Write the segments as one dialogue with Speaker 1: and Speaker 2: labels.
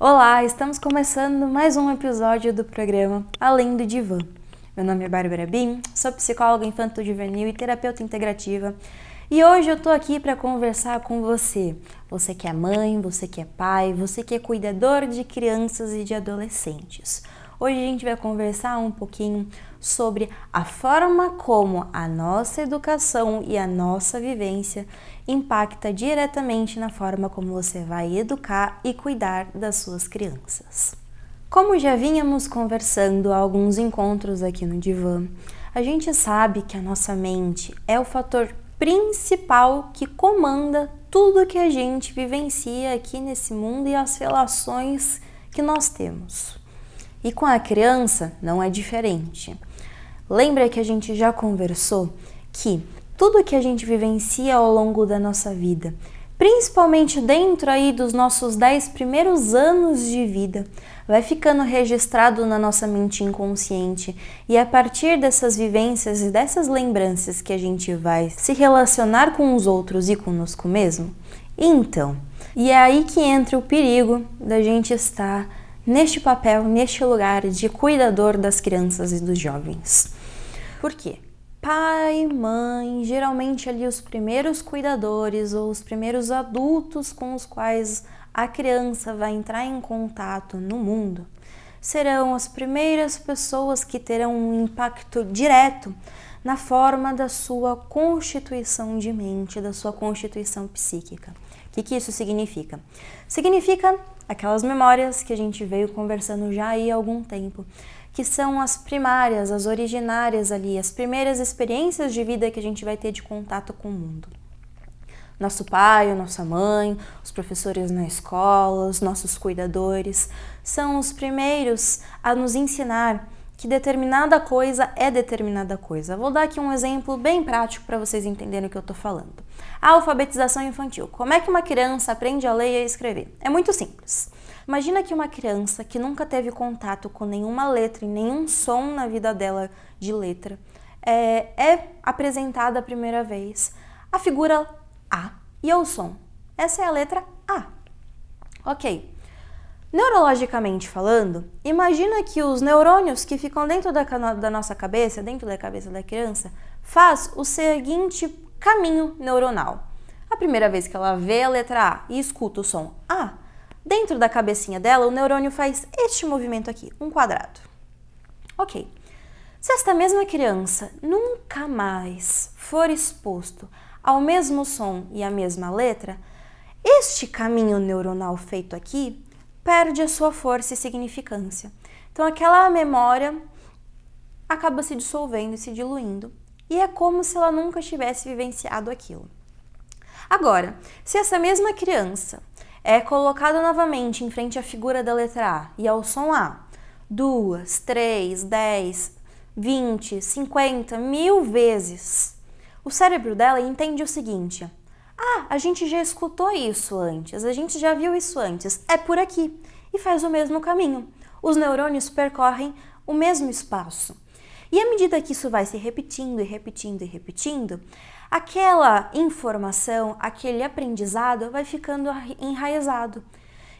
Speaker 1: Olá, estamos começando mais um episódio do programa Além do Divã. Meu nome é Bárbara Bim, sou psicóloga infanto-juvenil e terapeuta integrativa e hoje eu tô aqui para conversar com você. Você que é mãe, você que é pai, você que é cuidador de crianças e de adolescentes. Hoje a gente vai conversar um pouquinho sobre a forma como a nossa educação e a nossa vivência impacta diretamente na forma como você vai educar e cuidar das suas crianças. Como já vínhamos conversando há alguns encontros aqui no Divã, a gente sabe que a nossa mente é o fator principal que comanda tudo que a gente vivencia aqui nesse mundo e as relações que nós temos. E com a criança não é diferente. Lembra que a gente já conversou que tudo que a gente vivencia ao longo da nossa vida, principalmente dentro aí dos nossos 10 primeiros anos de vida, vai ficando registrado na nossa mente inconsciente e a partir dessas vivências e dessas lembranças que a gente vai se relacionar com os outros e conosco mesmo? Então, e é aí que entra o perigo da gente estar neste papel, neste lugar de cuidador das crianças e dos jovens. Por quê? Pai, mãe, geralmente ali os primeiros cuidadores ou os primeiros adultos com os quais a criança vai entrar em contato no mundo, serão as primeiras pessoas que terão um impacto direto na forma da sua constituição de mente, da sua constituição psíquica. O que isso significa? Significa aquelas memórias que a gente veio conversando já aí há algum tempo, que são as primárias, as originárias ali, as primeiras experiências de vida que a gente vai ter de contato com o mundo. Nosso pai, nossa mãe, os professores na escola, os nossos cuidadores, são os primeiros a nos ensinar que determinada coisa é determinada coisa. Vou dar aqui um exemplo bem prático para vocês entenderem o que eu estou falando. A alfabetização infantil. Como é que uma criança aprende a ler e a escrever? É muito simples. Imagina que uma criança que nunca teve contato com nenhuma letra e nenhum som na vida dela de letra é apresentada a primeira vez a figura A e o som. Essa é a letra A. Ok. Neurologicamente falando, imagina que os neurônios que ficam dentro da nossa cabeça, dentro da cabeça da criança, faz o seguinte caminho neuronal. A primeira vez que ela vê a letra A e escuta o som A, dentro da cabecinha dela, o neurônio faz este movimento aqui, um quadrado. Ok. Se esta mesma criança nunca mais for exposto ao mesmo som e à mesma letra, este caminho neuronal feito aqui perde a sua força e significância. Então aquela memória acaba se dissolvendo e se diluindo. E é como se ela nunca tivesse vivenciado aquilo. Agora, se essa mesma criança é colocada novamente em frente à figura da letra A e ao som A, 2, 3, 10, 20, 50, 1000 vezes, o cérebro dela entende o seguinte: a gente já escutou isso antes, a gente já viu isso antes, é por aqui, e faz o mesmo caminho. Os neurônios percorrem o mesmo espaço. E à medida que isso vai se repetindo e repetindo e repetindo, aquela informação, aquele aprendizado vai ficando enraizado.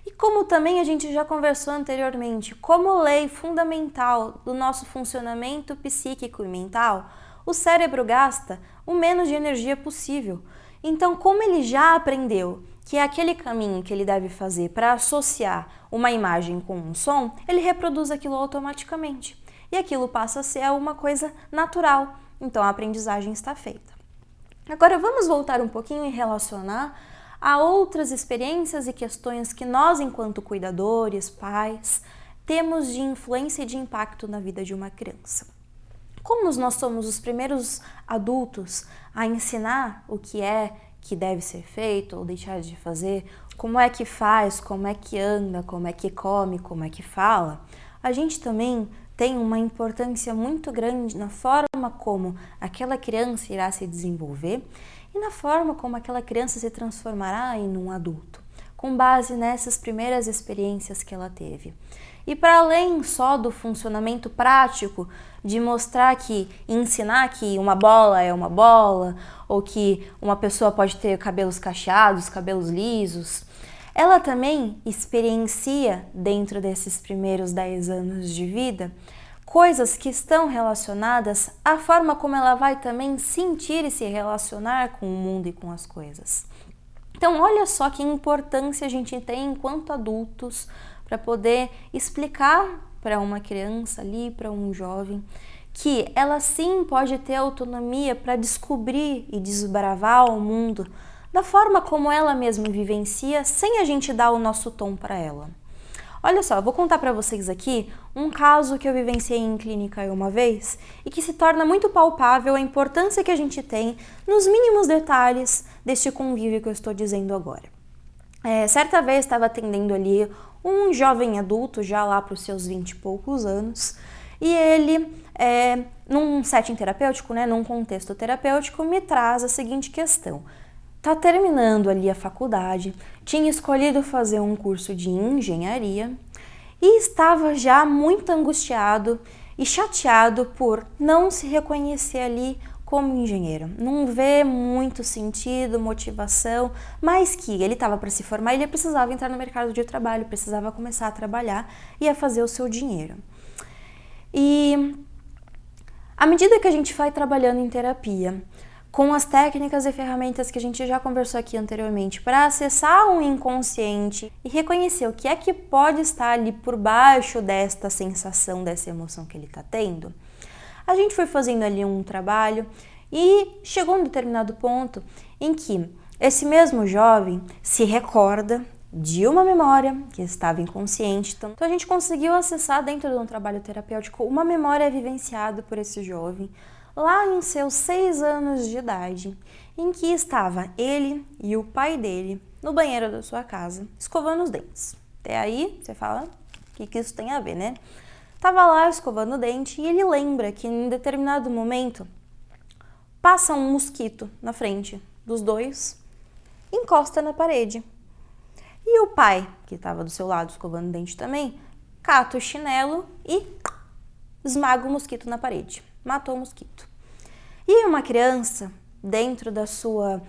Speaker 1: E como também a gente já conversou anteriormente, como lei fundamental do nosso funcionamento psíquico e mental, o cérebro gasta o menos de energia possível. Então, como ele já aprendeu que é aquele caminho que ele deve fazer para associar uma imagem com um som, ele reproduz aquilo automaticamente. E aquilo passa a ser uma coisa natural. Então, a aprendizagem está feita. Agora, vamos voltar um pouquinho e relacionar a outras experiências e questões que nós, enquanto cuidadores, pais, temos de influência e de impacto na vida de uma criança. Como nós somos os primeiros adultos a ensinar o que deve ser feito ou deixar de fazer, como é que faz, como é que anda, como é que come, como é que fala, a gente também tem uma importância muito grande na forma como aquela criança irá se desenvolver e na forma como aquela criança se transformará em um adulto, com base nessas primeiras experiências que ela teve. E para além só do funcionamento prático de mostrar que, ensinar que uma bola é uma bola, ou que uma pessoa pode ter cabelos cacheados, cabelos lisos, ela também experiencia, dentro desses primeiros 10 anos de vida, coisas que estão relacionadas à forma como ela vai também sentir e se relacionar com o mundo e com as coisas. Então, olha só que importância a gente tem enquanto adultos para poder explicar para uma criança ali, para um jovem, que ela sim pode ter autonomia para descobrir e desbravar o mundo da forma como ela mesma vivencia, sem a gente dar o nosso tom para ela. Olha só, eu vou contar para vocês aqui um caso que eu vivenciei em clínica uma vez e que se torna muito palpável a importância que a gente tem nos mínimos detalhes deste convívio que eu estou dizendo agora. Certa vez estava atendendo ali um jovem adulto, já lá para os seus 20 e poucos anos, e ele, num setting terapêutico, num contexto terapêutico, me traz a seguinte questão. Tá terminando ali a faculdade, tinha escolhido fazer um curso de engenharia e estava já muito angustiado e chateado por não se reconhecer ali como engenheiro. Não vê muito sentido, motivação, mas que ele estava para se formar, ele precisava entrar no mercado de trabalho, precisava começar a trabalhar e a fazer o seu dinheiro. E à medida que a gente vai trabalhando em terapia, com as técnicas e ferramentas que a gente já conversou aqui anteriormente, para acessar o inconsciente e reconhecer o que é que pode estar ali por baixo desta sensação, dessa emoção que ele está tendo, a gente foi fazendo ali um trabalho e chegou um determinado ponto em que esse mesmo jovem se recorda de uma memória que estava inconsciente. Então a gente conseguiu acessar dentro de um trabalho terapêutico uma memória vivenciada por esse jovem lá em seus 6 anos de idade, em que estava ele e o pai dele no banheiro da sua casa, escovando os dentes. Até aí, você fala, o que isso tem a ver, né? Tava lá escovando o dente e ele lembra que em determinado momento passa um mosquito na frente dos dois, encosta na parede. E o pai, que estava do seu lado escovando o dente também, cata o chinelo e esmaga o mosquito na parede. Matou o mosquito. E uma criança, dentro da sua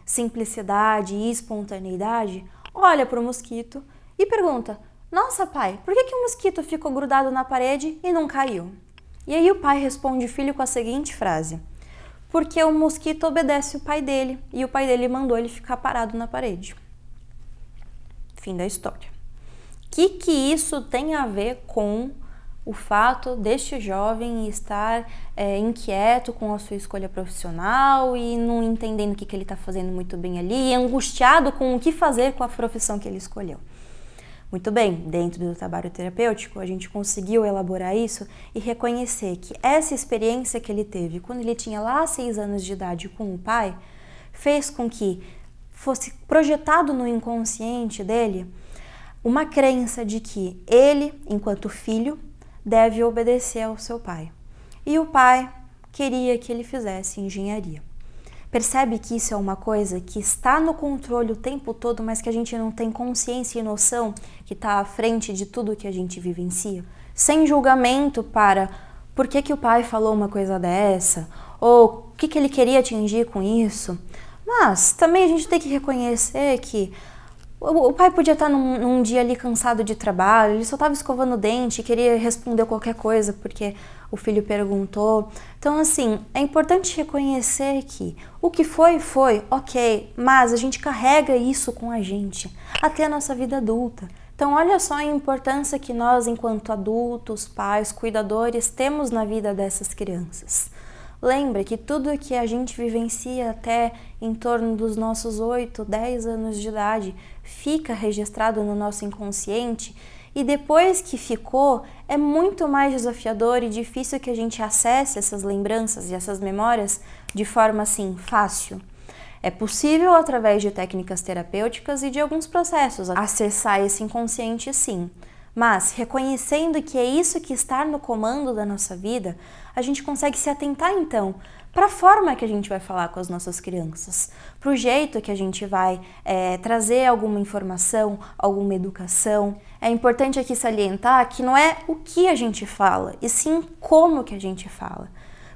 Speaker 1: simplicidade e espontaneidade, olha para o mosquito e pergunta: nossa, pai, por que o mosquito ficou grudado na parede e não caiu? E aí o pai responde o filho com a seguinte frase: porque o mosquito obedece o pai dele e o pai dele mandou ele ficar parado na parede. Fim da história. O que isso tem a ver com o fato deste jovem estar inquieto com a sua escolha profissional e não entendendo o que ele está fazendo muito bem ali e angustiado com o que fazer com a profissão que ele escolheu? Muito bem, dentro do trabalho terapêutico, a gente conseguiu elaborar isso e reconhecer que essa experiência que ele teve quando ele tinha lá 6 anos de idade com o pai fez com que fosse projetado no inconsciente dele uma crença de que ele, enquanto filho, deve obedecer ao seu pai. E o pai queria que ele fizesse engenharia. Percebe que isso é uma coisa que está no controle o tempo todo, mas que a gente não tem consciência e noção que está à frente de tudo que a gente vivencia? Sem julgamento para por que o pai falou uma coisa dessa, ou o que ele queria atingir com isso. Mas também a gente tem que reconhecer que o pai podia estar num dia ali cansado de trabalho, ele só estava escovando o dente e queria responder qualquer coisa porque o filho perguntou. Então, assim, é importante reconhecer que o que foi, ok, mas a gente carrega isso com a gente até a nossa vida adulta. Então, olha só a importância que nós, enquanto adultos, pais, cuidadores, temos na vida dessas crianças. Lembra que tudo que a gente vivencia até em torno dos nossos 8, 10 anos de idade fica registrado no nosso inconsciente e depois que ficou, é muito mais desafiador e difícil que a gente acesse essas lembranças e essas memórias de forma assim fácil. É possível, através de técnicas terapêuticas e de alguns processos, acessar esse inconsciente sim. Mas, reconhecendo que é isso que está no comando da nossa vida, a gente consegue se atentar então para a forma que a gente vai falar com as nossas crianças, para o jeito que a gente vai trazer alguma informação, alguma educação. É importante aqui salientar que não é o que a gente fala, e sim como que a gente fala.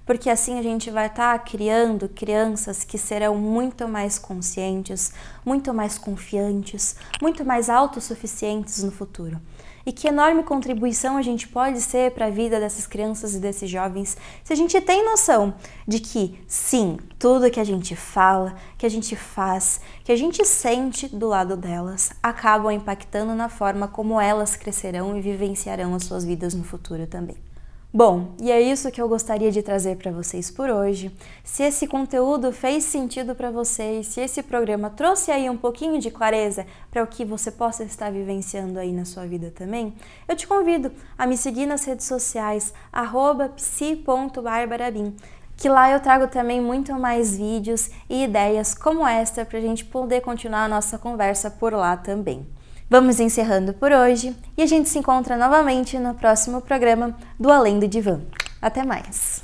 Speaker 1: porque assim a gente vai estar criando crianças que serão muito mais conscientes, muito mais confiantes, muito mais autossuficientes no futuro. E que enorme contribuição a gente pode ser para a vida dessas crianças e desses jovens se a gente tem noção de que, sim, tudo que a gente fala, que a gente faz, que a gente sente do lado delas, acabam impactando na forma como elas crescerão e vivenciarão as suas vidas no futuro também. Bom, e é isso que eu gostaria de trazer para vocês por hoje. Se esse conteúdo fez sentido para vocês, se esse programa trouxe aí um pouquinho de clareza para o que você possa estar vivenciando aí na sua vida também, eu te convido a me seguir nas redes sociais, @psi.barbarabim, que lá eu trago também muito mais vídeos e ideias como esta para a gente poder continuar a nossa conversa por lá também. Vamos encerrando por hoje e a gente se encontra novamente no próximo programa do Além do Divã. Até mais!